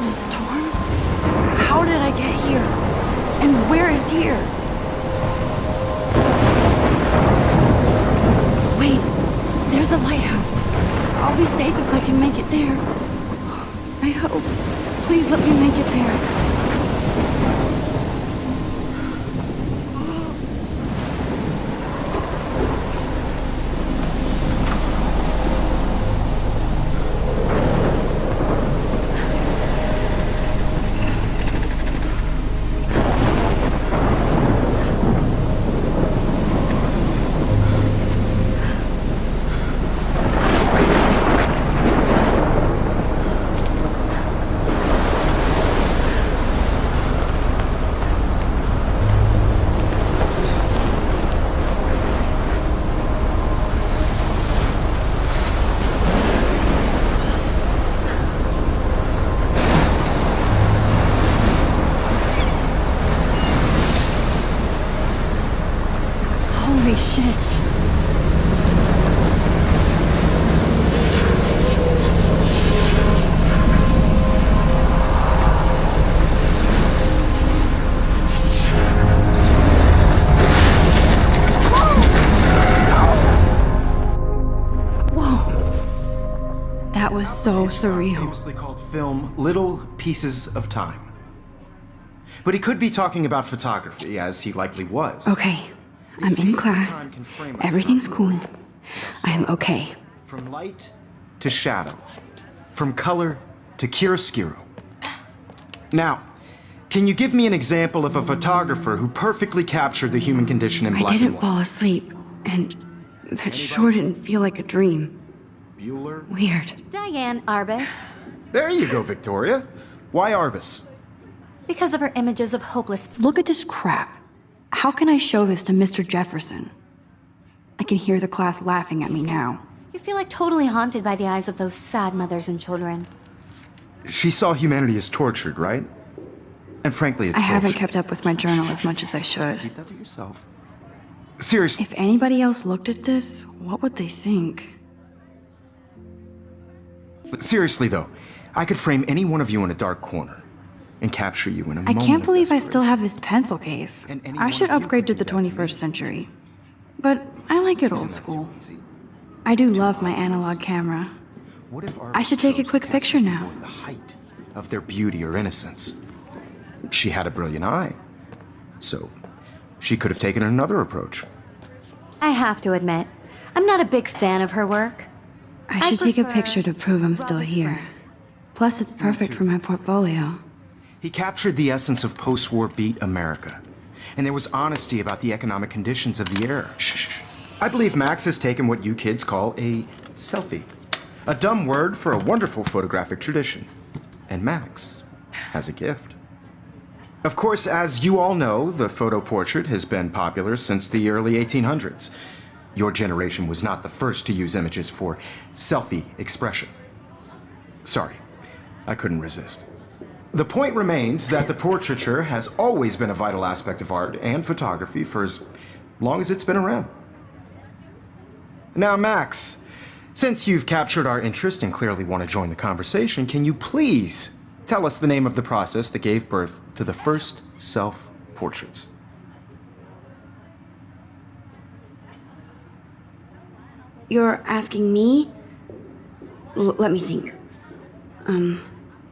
in a storm? How did I get here? And where is here? Wait, there's the lighthouse. I'll be safe if I can make it there. I hope. Please let me make it there. Holy shit. Whoa. That was so surreal. Famously called film Little Pieces of Time. But he could be talking about photography, as he likely was. Okay. I'm in class. Everything's cool. I am okay. From light to shadow. From color to chiaroscuro. Now, can you give me an example of a photographer who perfectly captured the human condition in black and I didn't white? fall asleep, and that sure didn't feel like a dream. Bueller? Weird. Diane Arbus. There you go, Victoria. Why Arbus? Because of her images of hopeless... Look at this crap. How can I show this to Mr. Jefferson? I can hear the class laughing at me now. You feel like totally haunted by the eyes of those sad mothers and children. She saw humanity as tortured, right? And frankly, it's I haven't bullshit. kept up with my journal as much as I should. Keep that to yourself. Seriously. If anybody else looked at this, what would they think? Seriously, though, I could frame any one of you in a dark corner and capture you in a I moment can't of believe I still desperation. have this pencil case. And any I one should of you upgrade to could the do that to me. 21st century. But I like it old Isn't that school. too easy? I do love my analog camera. What if I should take a chose quick to picture capture now. people at the height of their beauty or innocence? She had a brilliant eye, so she could have taken another approach. I have to admit, I'm not a big fan of her work. I should take a prefer picture to prove I'm still Robert here. Frank. Plus, it's perfect for my portfolio. He captured the essence of post-war beat America, and there was honesty about the economic conditions of the era. Shh. I believe Max has taken what you kids call a selfie. A dumb word for a wonderful photographic tradition. And Max has a gift. Of course, as you all know, the photo portrait has been popular since the early 1800s. Your generation was not the first to use images for selfie expression. Sorry, I couldn't resist. The point remains that the portraiture has always been a vital aspect of art and photography for as long as it's been around. Now, Max, since you've captured our interest and clearly want to join the conversation, can you please tell us the name of the process that gave birth to the first self-portraits? You're asking me? Let me think.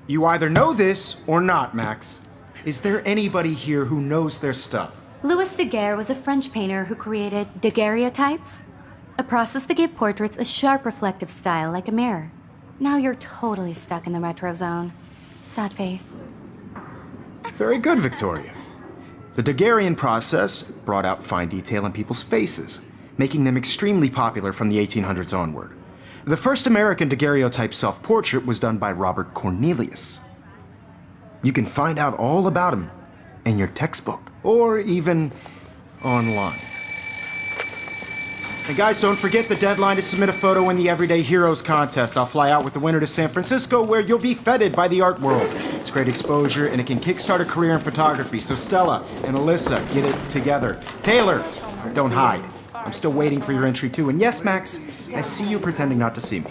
You either know this or not, Max. Is there anybody here who knows their stuff? Louis Daguerre was a French painter who created daguerreotypes, a process that gave portraits a sharp reflective style like a mirror. Now you're totally stuck in the retro zone. Sad face. Very good, Victoria. The Daguerrean process brought out fine detail in people's faces, making them extremely popular from the 1800s onward. The first American daguerreotype self-portrait was done by Robert Cornelius. You can find out all about him in your textbook, or even online. And guys, don't forget the deadline to submit a photo in the Everyday Heroes contest. I'll fly out with the winner to San Francisco, where you'll be feted by the art world. It's great exposure, and it can kickstart a career in photography. So Stella and Alyssa, get it together. Taylor, don't hide. I'm still waiting for your entry too. And yes, Max, I see you pretending not to see me.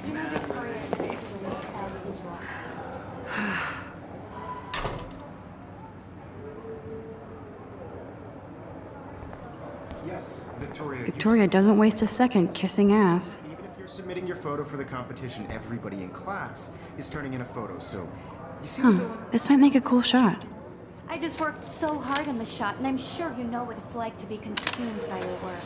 Victoria doesn't waste a second kissing ass. Even if you're submitting your photo for the competition, everybody in class is turning in a photo, so you see This might make a cool shot. I just worked so hard on the shot, and I'm sure you know what it's like to be consumed by your work.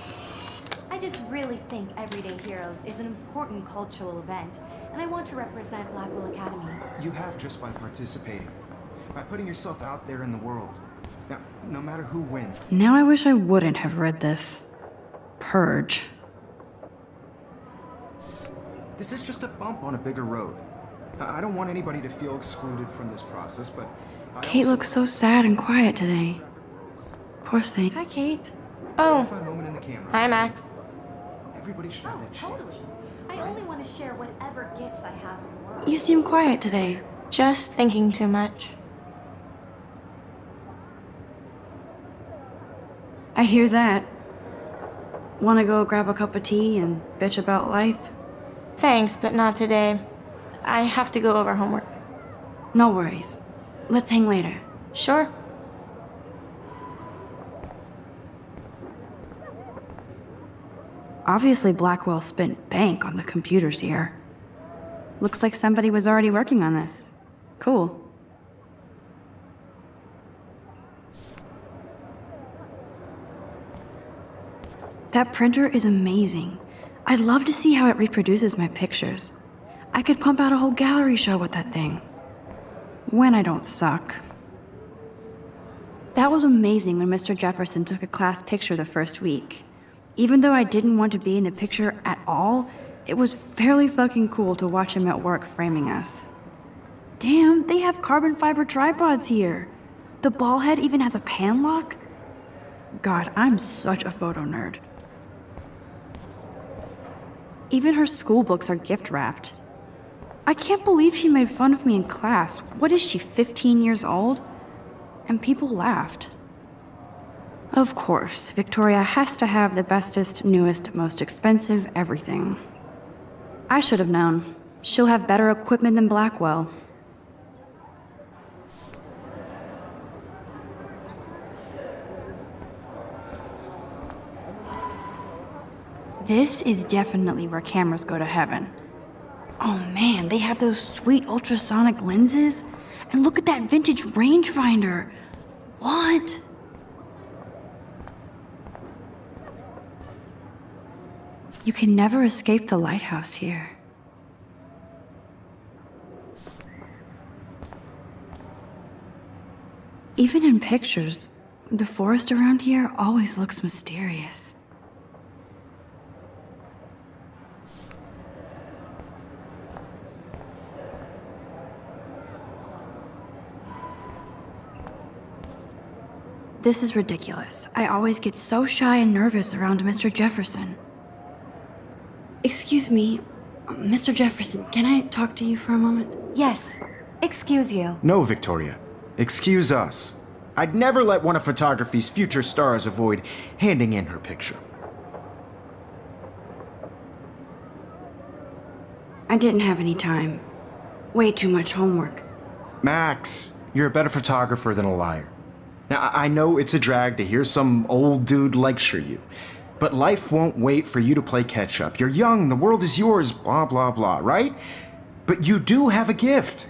I just really think Everyday Heroes is an important cultural event, and I want to represent Blackwell Academy. You have just by participating, by putting yourself out there in the world. Now, no matter who wins. Now I wish I wouldn't have read this. Purge. This is just a bump on a bigger road. I don't want anybody to feel excluded from this process, but Kate looks so sad and quiet today. Poor thing. Hi, Kate. Oh, my moment in the camera. hi, Max. Everybody should have that Totally. chance. I only want to share whatever gifts I have in the world. You seem quiet today. Just thinking too much. I hear that. Wanna go grab a cup of tea and bitch about life? Thanks, but not today. I have to go over homework. No worries. Let's hang later. Sure. Obviously, Blackwell spent bank on the computers here. Looks like somebody was already working on this. Cool. That printer is amazing. I'd love to see how it reproduces my pictures. I could pump out a whole gallery show with that thing. When I don't suck. That was amazing when Mr. Jefferson took a class picture the first week. Even though I didn't want to be in the picture at all, it was fairly fucking cool to watch him at work framing us. Damn, they have carbon fiber tripods here. The ball head even has a pan lock. God, I'm such a photo nerd. Even her school books are gift wrapped. I can't believe she made fun of me in class. What is she, 15 years old? And people laughed. Of course, Victoria has to have the bestest, newest, most expensive everything. I should have known. She'll have better equipment than Blackwell. This is definitely where cameras go to heaven. Oh man, they have those sweet ultrasonic lenses. And look at that vintage rangefinder. What? You can never escape the lighthouse here. Even in pictures, the forest around here always looks mysterious. This is ridiculous. I always get so shy and nervous around Mr. Jefferson. Excuse me, Mr. Jefferson, can I talk to you for a moment? Yes. Excuse you. No, Victoria. Excuse us. I'd never let one of photography's future stars avoid handing in her picture. I didn't have any time. Way too much homework. Max, you're a better photographer than a liar. Now, I know it's a drag to hear some old dude lecture you, but life won't wait for you to play catch up. You're young, the world is yours, blah, blah, blah, right? But you do have a gift.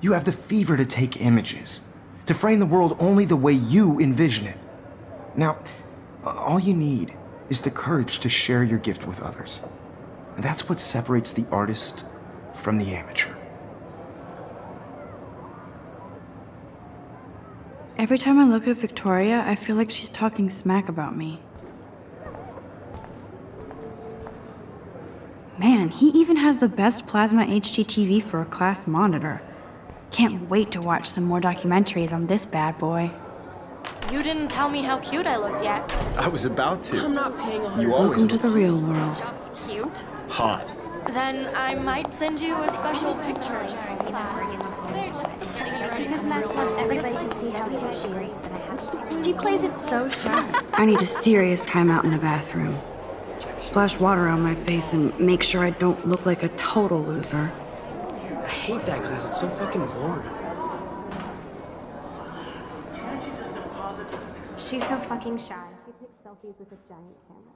You have the fever to take images, to frame the world only the way you envision it. Now, all you need is the courage to share your gift with others. And that's what separates the artist from the amateur. Every time I look at Victoria, I feel like she's talking smack about me. Man, he even has the best plasma HDTV for a class monitor. Can't wait to watch some more documentaries on this bad boy. You didn't tell me how cute I looked yet. I was about to. I'm not paying 100. You always Welcome to the real world. Just cute. hot. Then I might send you a special picture. They're just Because Max wants everybody to see how cute she is. She plays it so shy. I need a serious timeout in the bathroom. Splash water on my face and make sure I don't look like a total loser. I hate that class. It's so fucking boring. She's so fucking shy. She takes selfies with a giant camera.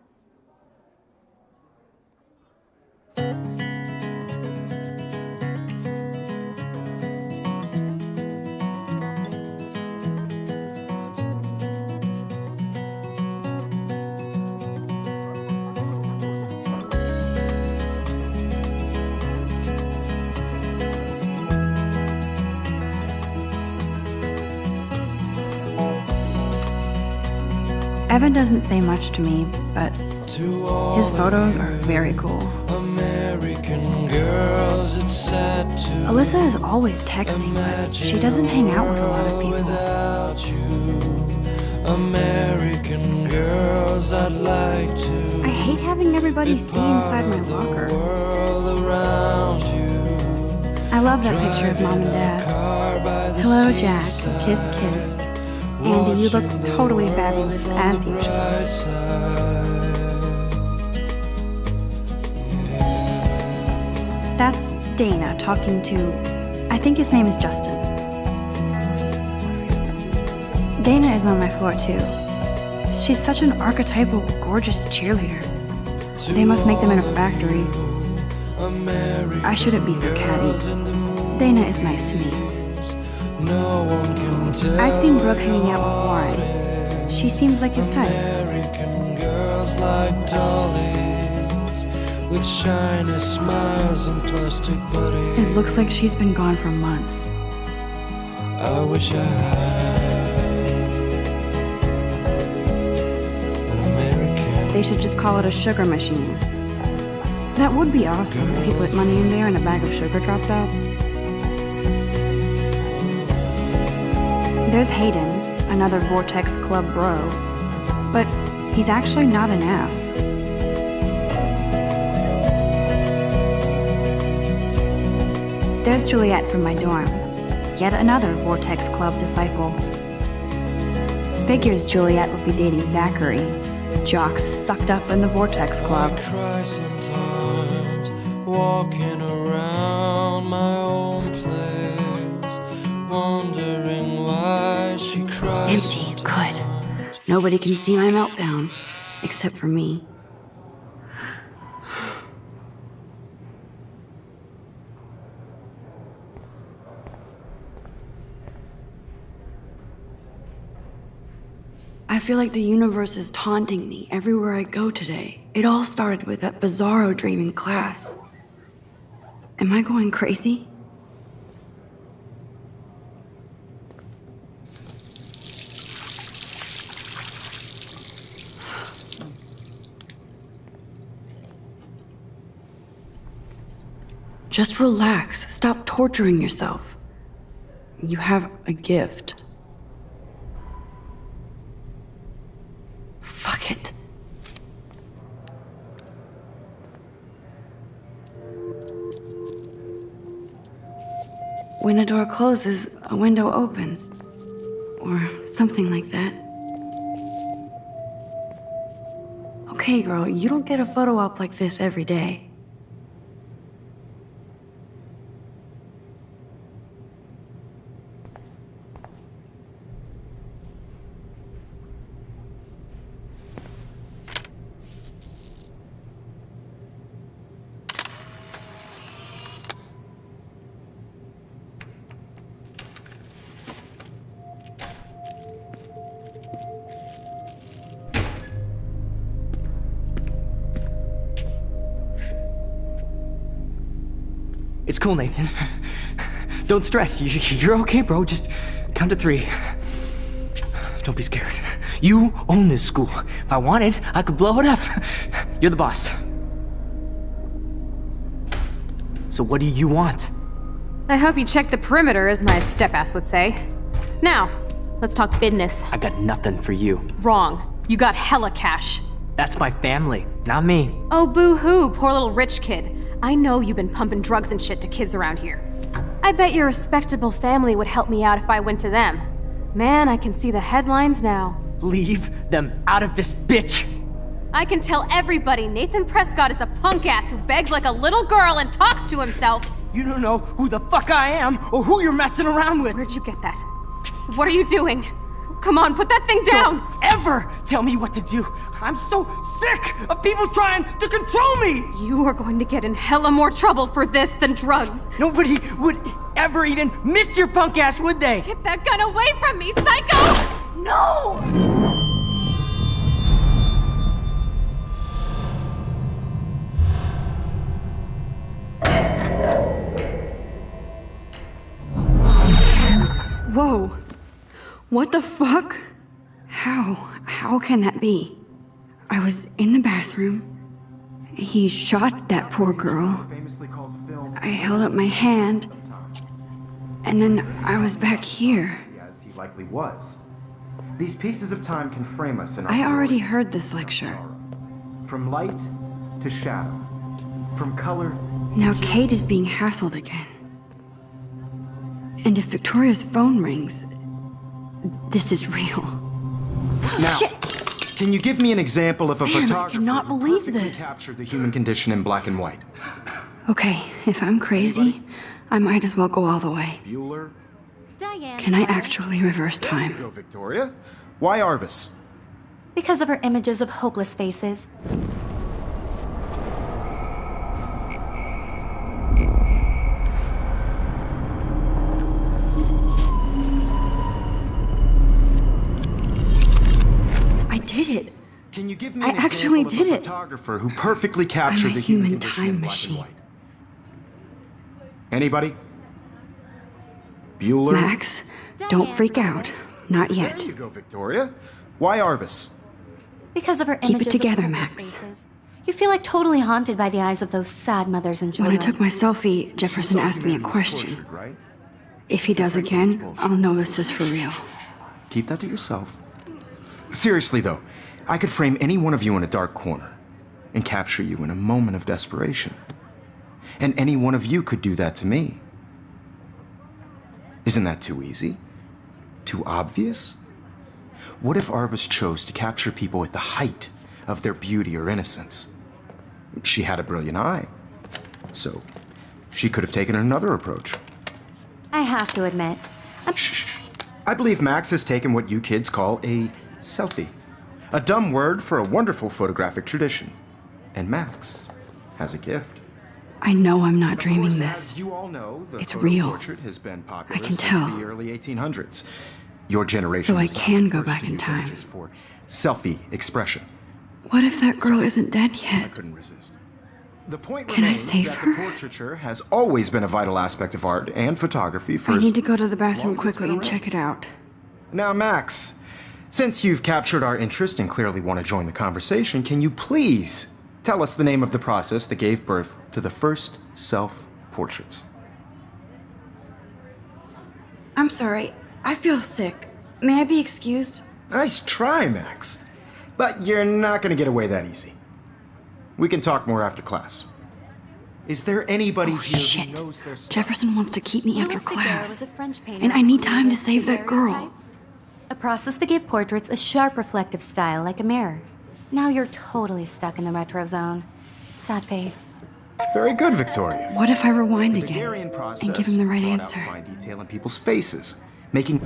Evan doesn't say much to me, but his photos are very cool. American girls, it's sad to Alyssa is always texting, but she doesn't hang out with a lot of people. without you. American girls, I'd like to I hate having everybody see inside my locker. world around you. I love that picture of Mom and Dad. Car by the Hello, Jack. Kiss, kiss. Andy, you look totally fabulous, as usual. bright side. That's Dana talking to, I think his name is Justin. Dana is on my floor too. She's such an archetypal, gorgeous cheerleader. They must make them in a factory. I shouldn't be so catty. Dana is nice to me. No one can tell I've seen Brooke hanging out with Warren. She seems like his type. American girls like dollies with shiny smiles and plastic bodies. It looks like she's been gone for months. I wish I had an American. They should just call it a sugar machine. That would be awesome if you put money in there and a bag of sugar dropped out. There's Hayden, another Vortex Club bro, but he's actually not an ass. There's Juliet from my dorm, yet another Vortex Club disciple. Figures Juliet would be dating Zachary, jocks sucked up in the Vortex Club. I cry sometimes walking around my own place, wondering why she cries. Empty, good. Nobody can see my meltdown, except for me. I feel like the universe is taunting me everywhere I go today. It all started with that bizarro dream in class. Am I going crazy? Just relax. Stop torturing yourself. You have a gift. Fuck it. When a door closes, a window opens. Or something like that. Okay, girl, you don't get a photo op like this every day. It's cool, Nathan. Don't stress. You're okay, bro. Just count to 3. Don't be scared. You own this school. If I wanted, I could blow it up. You're the boss. So what do you want? I hope you checked the perimeter, as my step-ass would say. Now, let's talk business. I got nothing for you. Wrong. You got hella cash. That's my family, not me. Oh, boo-hoo, poor little rich kid. I know you've been pumping drugs and shit to kids around here. I bet your respectable family would help me out if I went to them. Man, I can see the headlines now. Leave them out of this bitch! I can tell everybody Nathan Prescott is a punk ass who begs like a little girl and talks to himself. You don't know who the fuck I am or who you're messing around with. Where'd you get that? What are you doing? Come on, put that thing down! Don't ever tell me what to do. I'm so sick of people trying to control me. You are going to get in hella more trouble for this than drugs. Nobody would ever even miss your punk ass, would they? Get that gun away from me, psycho! No! Whoa. What the fuck? How can that be? I was in the bathroom. He shot that poor girl. I held up my hand. And then I was back here. As he likely was. These pieces of time can frame us in our I already glory heard this and lecture. sorrow. From light to shadow. From color. Now Kate is being hassled again. And if Victoria's phone rings, this is real. Now, Shit! can you give me an example of a Man, I photographer cannot who believe perfectly this. captured the human condition in black and white? Okay, if I'm crazy, I might as well go all the way. Bueller? Diane. Can I actually reverse There you time? go, Victoria. Why Arbus? Because of her images of hopeless faces. I did it. Can you give me I an actually example did of a it. photographer who perfectly captured I'm a the human human condition in time black machine. and white? Anybody? Bueller? Max, don't freak out. Not yet. There you go, Victoria. Why Arbus? Because of her Keep it images together, of hopeless Max. faces. You feel like totally haunted by the eyes of those sad mothers and When I children. took my selfie, Jefferson asked me a Man was question. tortured, right? If he does again, I'll know this is for real. Keep that to yourself. Seriously, though, I could frame any one of you in a dark corner and capture you in a moment of desperation. And any one of you could do that to me. Isn't that too easy? Too obvious? What if Arbus chose to capture people at the height of their beauty or innocence? She had a brilliant eye. So, she could have taken another approach. I have to admit, Shh. I believe Max has taken what you kids call a selfie. A dumb word for a wonderful photographic tradition. And Max has a gift. I know I'm not Of dreaming course, this. as you all know, the It's photo real. portrait has been popular I can since tell. the early 1800s. Your generation So I was not can the go first back to in use time. images for selfie expression. What if that girl isn't dead I yet? couldn't resist. The point Can I remains save that her? the portraiture has always been a vital aspect of art and photography for I as need to go to the long bathroom as it's quickly been and check it out. Now, Max, since you've captured our interest and clearly want to join the conversation, can you please tell us the name of the process that gave birth to the first self-portraits? I'm sorry. I feel sick. May I be excused? Nice try, Max. But you're not going to get away that easy. We can talk more after class. Is there anybody Oh, here shit. who knows their stuff? Jefferson wants to keep me after Louis Daguerre class. was a French painter And I who need time to created save that girl. daguerreotypes, a process that gave portraits a sharp reflective style like a mirror. Now you're totally stuck in the retro zone. Sad face. Very good, Victoria. What if I rewind The again Daguerrean process and give him the right brought answer? out fine detail in people's faces, making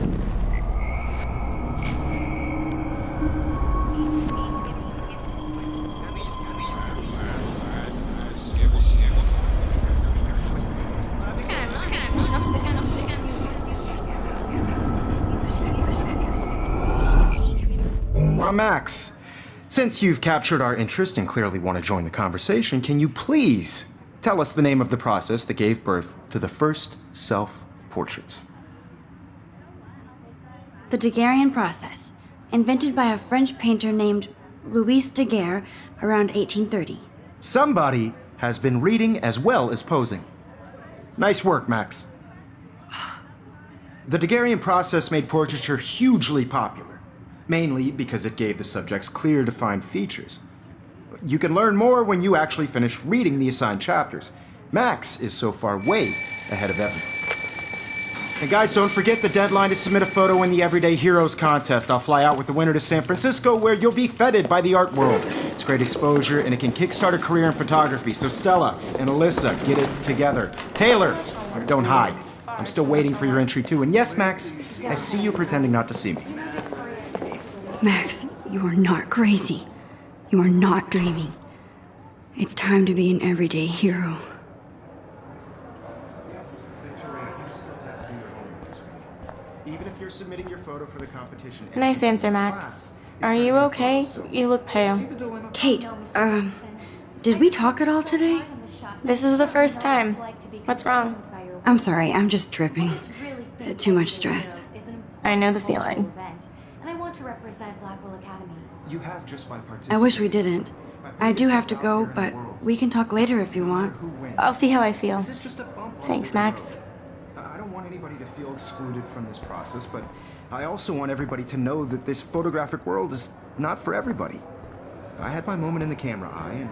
Max, since you've captured our interest and clearly want to join the conversation, can you please tell us the name of the process that gave birth to the first self-portraits? The Daguerrean process, invented by a French painter named Louis Daguerre around 1830. Somebody has been reading as well as posing. Nice work, Max. The Daguerrean process made portraiture hugely popular, mainly because it gave the subjects clear, defined features. You can learn more when you actually finish reading the assigned chapters. Max is so far way ahead of everyone. And guys, don't forget the deadline to submit a photo in the Everyday Heroes contest. I'll fly out with the winner to San Francisco, where you'll be feted by the art world. It's great exposure, and it can kickstart a career in photography. So Stella and Alyssa, get it together. Taylor, don't hide. I'm still waiting for your entry too. And yes, Max, I see you pretending not to see me. Max, you are not crazy. You are not dreaming. It's time to be an everyday hero. Yes, Victoria, you still have to do your homework this week. Even if you're submitting your photo for the competition. Nice answer, Max. Are you okay? You look pale. Kate, did we talk at all today? This is the first time. What's wrong? I'm sorry, I'm just tripping. Too much stress. I know the feeling. And I want to represent Blackwell Academy. You have just by participating. I wish we didn't. I do have to go, but we can talk later if you want. I'll see how I feel. This is just a bump on Thanks, the Max. road. I don't want anybody to feel excluded from this process, but I also want everybody to know that this photographic world is not for everybody. I had my moment in the camera eye, and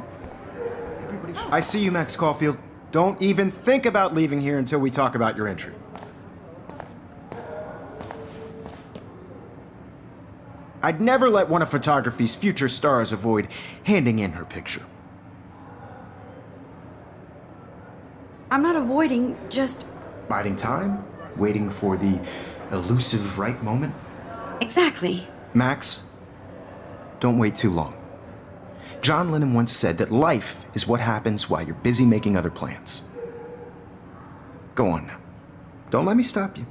everybody should. I see you, Max Caulfield. Don't even think about leaving here until we talk about your entry. I'd never let one of photography's future stars avoid handing in her picture. I'm not avoiding, just... Biding time, waiting for the elusive right moment. Exactly. Max, don't wait too long. John Lennon once said that life is what happens while you're busy making other plans. Go on now. Don't let me stop you.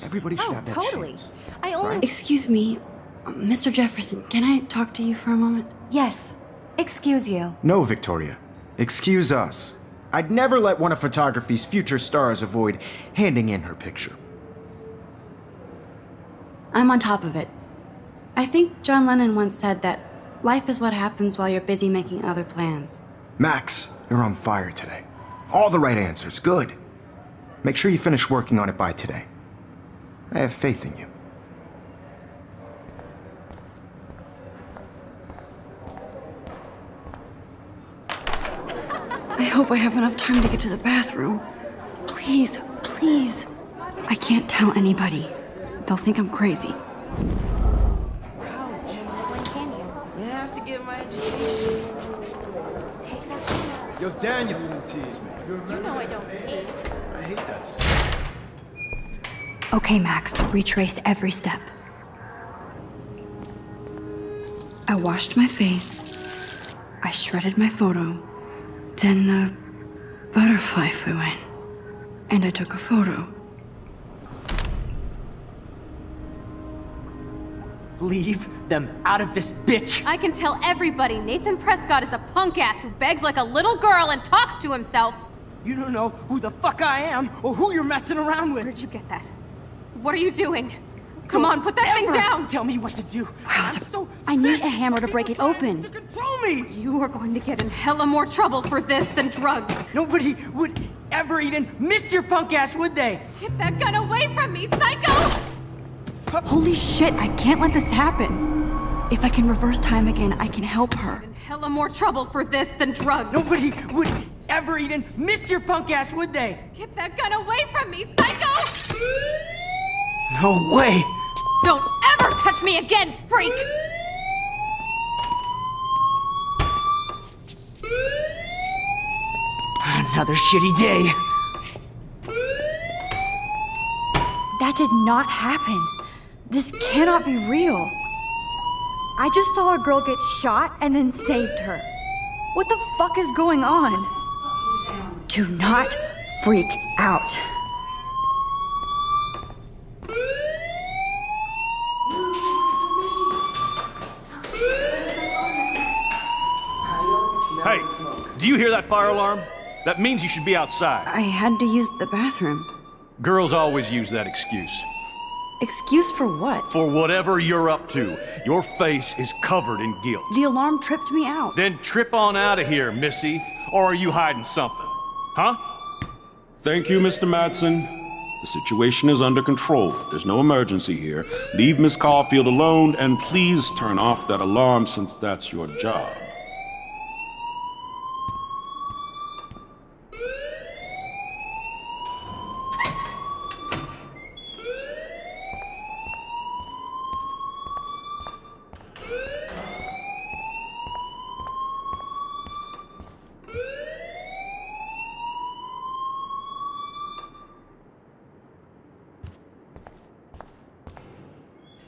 Everybody should have that chance. I only. Excuse me, Mr. Jefferson, can I talk to you for a moment? Yes. Excuse you. No, Victoria. Excuse us. I'd never let one of photography's future stars avoid handing in her picture. I'm on top of it. I think John Lennon once said that life is what happens while you're busy making other plans. Max, you're on fire today. All the right answers. Good. Make sure you finish working on it by today. I have faith in you. I hope I have enough time to get to the bathroom. Please, please. I can't tell anybody. They'll think I'm crazy. I have to get my education. Yo, Daniel, you didn't tease me. You know I don't tease. I hate that stuff. Okay, Max, retrace every step. I washed my face. I shredded my photo. Then the butterfly flew in. And I took a photo. Leave them out of this bitch! I can tell everybody Nathan Prescott is a punk ass who begs like a little girl and talks to himself. You don't know who the fuck I am or who you're messing around with. Where'd you get that? What are you doing? Come on, put that thing Ever down! Tell me what to do. I'm so I need sick a hammer to of break people it open. trying to control me. You are going to get in hella more trouble for this than drugs. Nobody would ever even miss your punk ass, would they? Get that gun away from me, psycho! Holy shit, I can't let this happen. If I can reverse time again, I can help her. In hella more trouble for this than drugs. Nobody would ever even miss your punk ass, would they? Get that gun away from me, psycho! No way! Don't ever touch me again, freak! Another shitty day. That did not happen. This cannot be real. I just saw a girl get shot and then saved her. What the fuck is going on? Do not freak out. Hey, do you hear that fire alarm? That means you should be outside. I had to use the bathroom. Girls always use that excuse. Excuse for what? For whatever you're up to, your face is covered in guilt. The alarm tripped me out. Then trip on out of here, Missy. Or are you hiding something? Huh? Thank you, Mr. Madsen. The situation is under control. There's no emergency here. Leave Miss Caulfield alone, and please turn off that alarm since that's your job.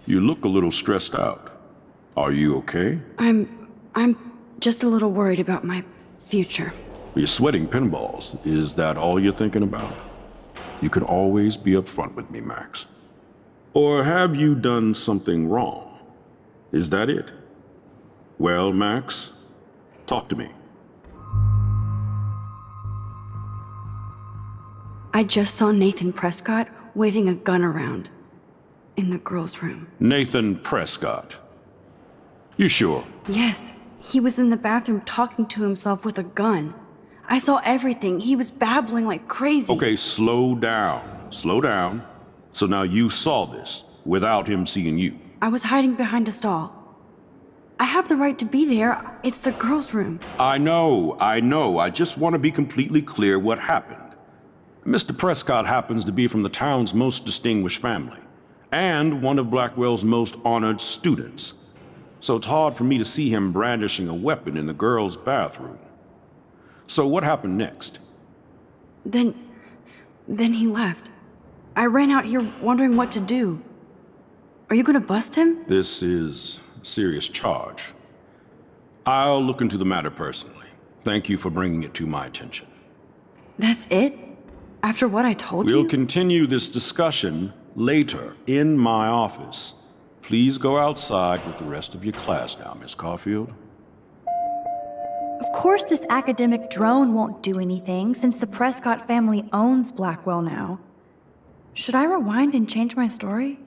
You look a little stressed out. Are you okay? I'm just a little worried about my future. You're sweating pinballs. Is that all you're thinking about? You can always be upfront with me, Max. Or have you done something wrong? Is that it? Well, Max, talk to me. I just saw Nathan Prescott waving a gun around in the girls' room. Nathan Prescott. You sure? Yes, he was in the bathroom talking to himself with a gun. I saw everything. He was babbling like crazy. Okay, slow down. Slow down. So now you saw this without him seeing you. I was hiding behind a stall. I have the right to be there. It's the girls' room. I know. I just want to be completely clear what happened. Mr. Prescott happens to be from the town's most distinguished family, and one of Blackwell's most honored students. So it's hard for me to see him brandishing a weapon in the girls' bathroom. So what happened next? Then he left. I ran out here wondering what to do. Are you gonna bust him? This is a serious charge. I'll look into the matter personally. Thank you for bringing it to my attention. That's it? After what I told you? We'll continue this discussion later in my office. Please go outside with the rest of your class now, Miss Caulfield. Of course this academic drone won't do anything since the Prescott family owns Blackwell now. Should I rewind and change my story?